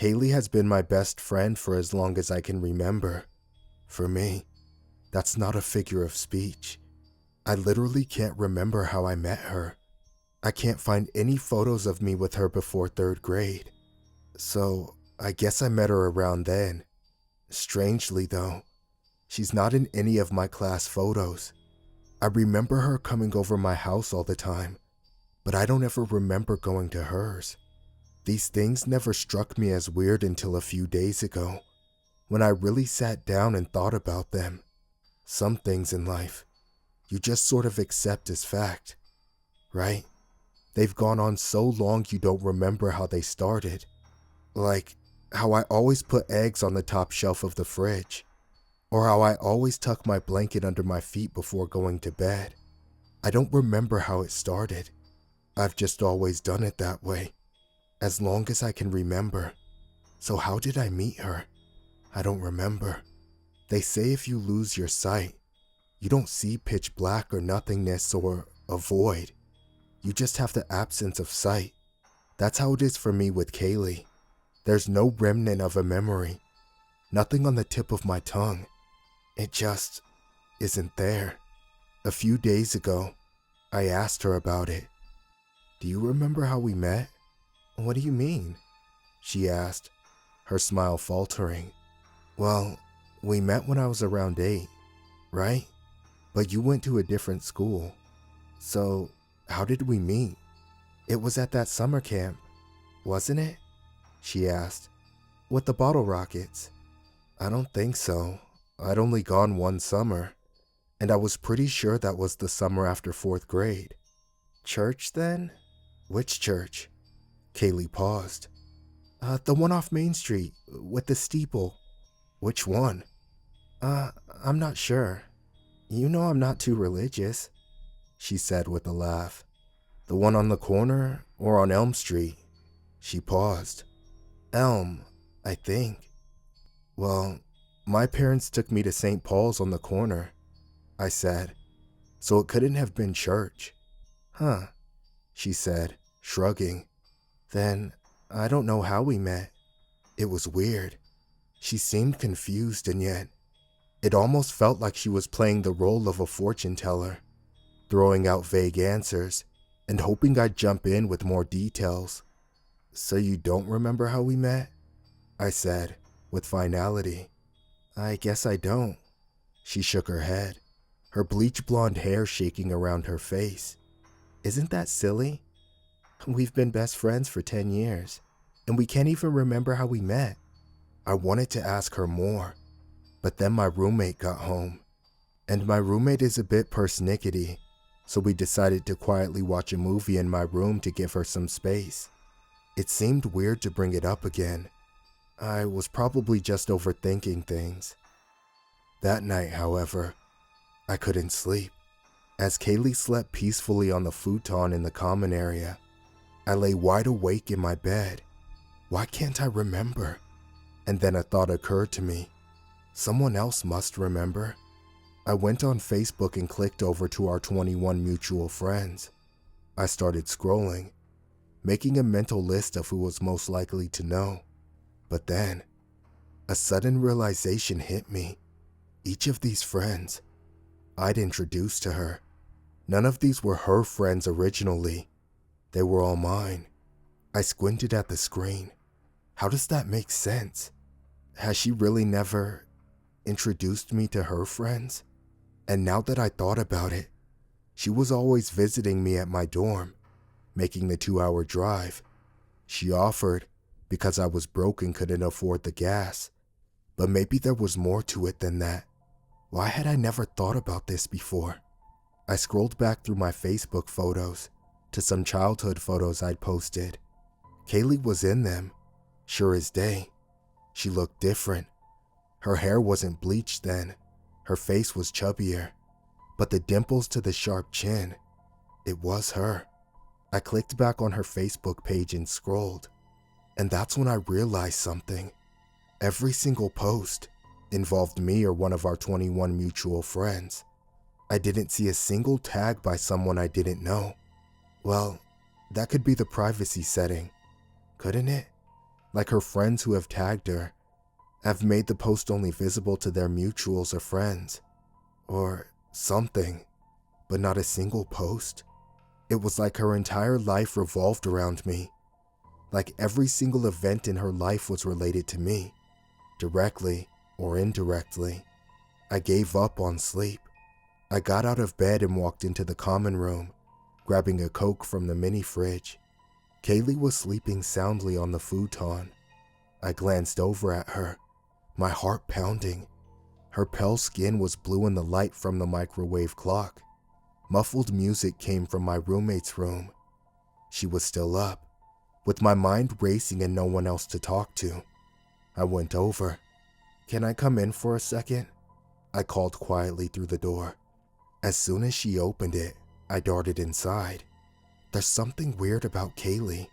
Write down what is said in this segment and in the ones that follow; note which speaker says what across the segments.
Speaker 1: Kaylee has been my best friend for as long as I can remember. For me, that's not a figure of speech. I literally can't remember how I met her. I can't find any photos of me with her before 3rd grade. So, I guess I met her around then. Strangely though, she's not in any of my class photos. I remember her coming over my house all the time, but I don't ever remember going to hers. These things never struck me as weird until a few days ago, when I really sat down and thought about them. Some things in life, you just sort of accept as fact, right? They've gone on so long you don't remember how they started. Like how I always put eggs on the top shelf of the fridge, or how I always tuck my blanket under my feet before going to bed. I don't remember how it started. I've just always done it that way, as long as I can remember. So how did I meet her? I don't remember. They say if you lose your sight, you don't see pitch black or nothingness or a void. You just have the absence of sight. That's how it is for me with Kaylee. There's no remnant of a memory. Nothing on the tip of my tongue. It just isn't there. A few days ago, I asked her about it. Do you remember how we met? What do you mean? She asked, her smile faltering. Well, we met when I was around 8, right? But you went to a different school. So, how did we meet? It was at that summer camp, wasn't it? She asked. With the bottle rockets. I don't think so. I'd only gone one summer, and I was pretty sure that was the summer after 4th grade. Church then? Which church? Kaylee paused. The one off Main Street, with the steeple. Which one? I'm not sure. You know I'm not too religious, she said with a laugh. The one on the corner, or on Elm Street? She paused. Elm, I think. Well, my parents took me to St. Paul's on the corner, I said, so it couldn't have been church. Huh, she said, shrugging. Then, I don't know how we met. It was weird. She seemed confused, and yet, it almost felt like she was playing the role of a fortune teller, throwing out vague answers and hoping I'd jump in with more details. So you don't remember how we met? I said, with finality. I guess I don't. She shook her head, her bleach blonde hair shaking around her face. Isn't that silly? We've been best friends for 10 years, and we can't even remember how we met. I wanted to ask her more, but then my roommate got home, and my roommate is a bit persnickety, so we decided to quietly watch a movie in my room to give her some space. It seemed weird to bring it up again. I was probably just overthinking things. That night, however, I couldn't sleep. As Kaylee slept peacefully on the futon in the common area, I lay wide awake in my bed. Why can't I remember? And then a thought occurred to me. Someone else must remember. I went on Facebook and clicked over to our 21 mutual friends. I started scrolling, making a mental list of who was most likely to know. But then, a sudden realization hit me. Each of these friends, I'd introduced to her. None of these were her friends originally. They were all mine. I squinted at the screen. How does that make sense? Has she really never introduced me to her friends? And now that I thought about it, she was always visiting me at my dorm, making the 2-hour drive. She offered because I was broke and couldn't afford the gas. But maybe there was more to it than that. Why had I never thought about this before? I scrolled back through my Facebook photos to some childhood photos I'd posted. Kaylee was in them, sure as day. She looked different. Her hair wasn't bleached then. Her face was chubbier. But the dimples to the sharp chin, it was her. I clicked back on her Facebook page and scrolled. And that's when I realized something. Every single post involved me or one of our 21 mutual friends. I didn't see a single tag by someone I didn't know. Well, that could be the privacy setting, couldn't it? like her friends who have tagged her have made the post only visible to their mutuals or friends, or something, but not a single post. It was like her entire life revolved around me, like every single event in her life was related to me, directly or indirectly. I gave up on sleep. I got out of bed and walked into the common room, grabbing a Coke from the mini fridge. Kaylee was sleeping soundly on the futon. I glanced over at her, my heart pounding. Her pale skin was blue in the light from the microwave clock. Muffled music came from my roommate's room. She was still up, with my mind racing and no one else to talk to. I went over. "Can I come in for a second?" I called quietly through the door. As soon as she opened it, I darted inside. "There's something weird about Kaylee,"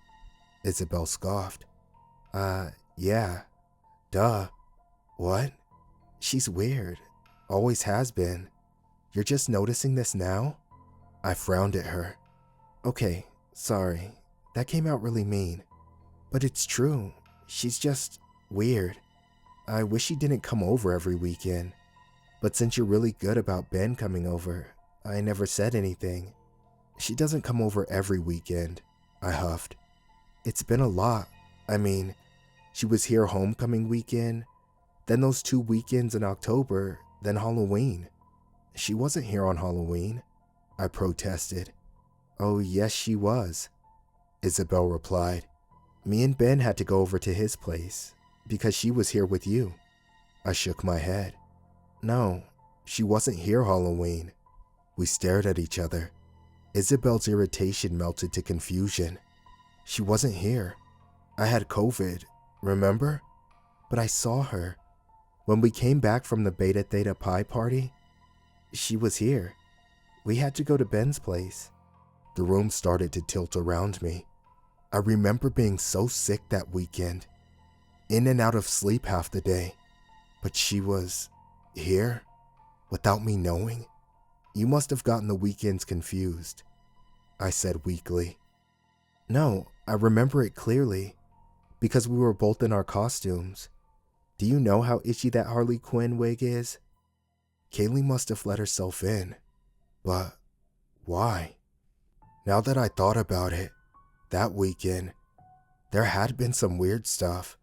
Speaker 1: Isabel scoffed. Yeah. Duh. What? She's weird. Always has been. You're just noticing this now?" I frowned at her. "Okay, sorry. That came out really mean. But it's true. She's just weird. I wish she didn't come over every weekend. But since you're really good about Ben coming over, I never said anything." "She doesn't come over every weekend," I huffed. "It's been a lot. I mean, she was here homecoming weekend, then those 2 weekends in October, then Halloween." "She wasn't here on Halloween," I protested. "Oh, yes, she was," Isabel replied. "Me and Ben had to go over to his place because she was here with you." I shook my head. "No, she wasn't here Halloween." We stared at each other. Isabel's irritation melted to confusion. "She wasn't here. I had COVID, remember? But I saw her. When we came back from the Beta Theta Pi party, she was here. We had to go to Ben's place." The room started to tilt around me. I remember being so sick that weekend, in and out of sleep half the day. But she was here, without me knowing? "You must have gotten the weekends confused," I said weakly. "No, I remember it clearly, because we were both in our costumes. Do you know how itchy that Harley Quinn wig is? Kaylee must have let herself in. But why?" Now that I thought about it, that weekend, there had been some weird stuff.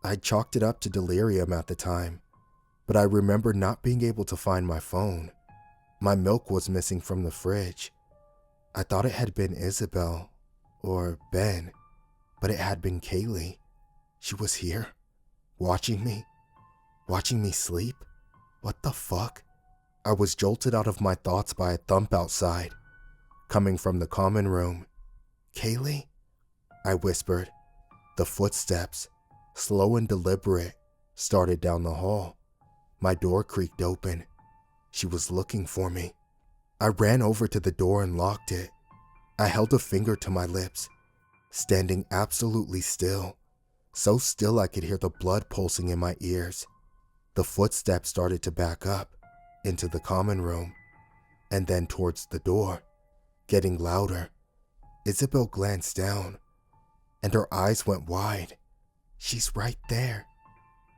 Speaker 1: I chalked it up to delirium at the time, but I remember not being able to find my phone. My milk was missing from the fridge. I thought it had been Isabel or Ben, but it had been Kaylee. She was here, watching me sleep. What the fuck? I was jolted out of my thoughts by a thump outside, coming from the common room. "Kaylee?" I whispered. The footsteps, slow and deliberate, started down the hall. My door creaked open. She was looking for me. I ran over to the door and locked it. I held a finger to my lips, standing absolutely still, so still I could hear the blood pulsing in my ears. The footsteps started to back up into the common room, and then towards the door, getting louder. Isabel glanced down, and her eyes went wide. "She's right there,"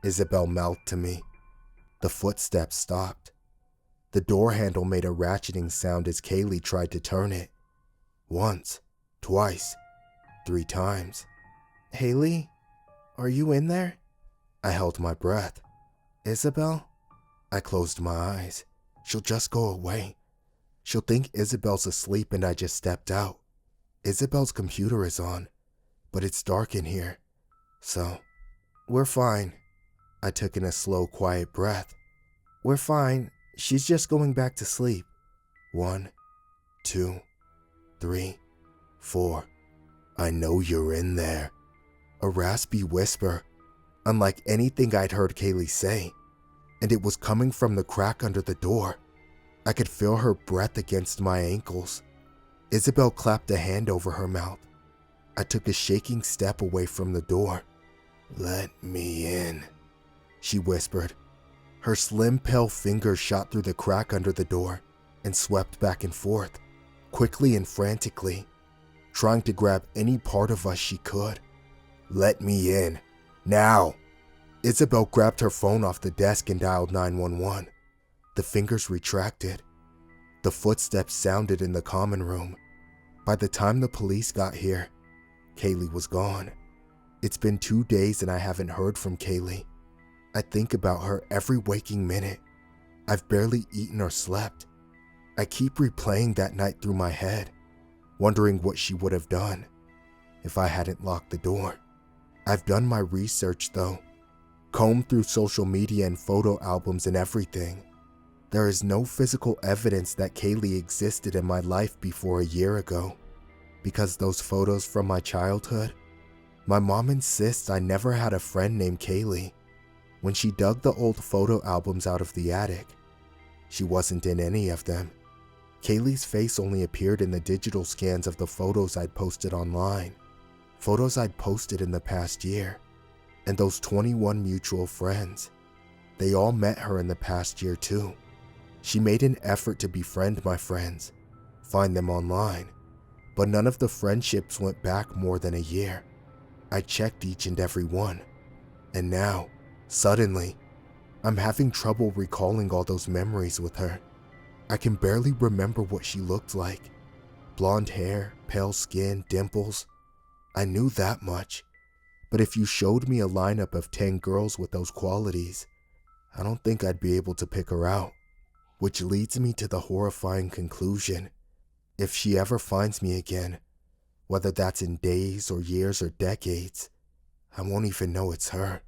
Speaker 1: Isabel mouthed to me. The footsteps stopped. The door handle made a ratcheting sound as Kaylee tried to turn it. Once, twice, 3 times. "Haley, are you in there?" I held my breath. "Isabel?" I closed my eyes. She'll just go away. She'll think Isabel's asleep and I just stepped out. Isabel's computer is on, but it's dark in here. So, "We're fine." I took in a slow, quiet breath. "We're fine. She's just going back to sleep." 1, 2, 3, 4. "I know you're in there." A raspy whisper, unlike anything I'd heard Kaylee say, and it was coming from the crack under the door. I could feel her breath against my ankles. Isabel clapped a hand over her mouth. I took a shaking step away from the door. "Let me in," she whispered. Her slim, pale fingers shot through the crack under the door and swept back and forth, quickly and frantically, trying to grab any part of us she could. "Let me in," Now! Isabel grabbed her phone off the desk and dialed 911. The fingers retracted. The footsteps sounded in the common room. By the time the police got here, Kaylee was gone. It's been 2 days and I haven't heard from Kaylee. I think about her every waking minute. I've barely eaten or slept. I keep replaying that night through my head, wondering what she would have done if I hadn't locked the door. I've done my research though, combed through social media and photo albums and everything. There is no physical evidence that Kaylee existed in my life before a year ago. Because those photos from my childhood, my mom insists I never had a friend named Kaylee. When she dug the old photo albums out of the attic, she wasn't in any of them. Kaylee's face only appeared in the digital scans of the photos I'd posted online. Photos I'd posted in the past year. And those 21 mutual friends. They all met her in the past year too. She made an effort to befriend my friends, find them online, but none of the friendships went back more than a year. I checked each and every one, and now, suddenly, I'm having trouble recalling all those memories with her. I can barely remember what she looked like. Blonde hair, pale skin, dimples. I knew that much, but if you showed me a lineup of 10 girls with those qualities, I don't think I'd be able to pick her out. Which leads me to the horrifying conclusion. If she ever finds me again, whether that's in days or years or decades, I won't even know it's her.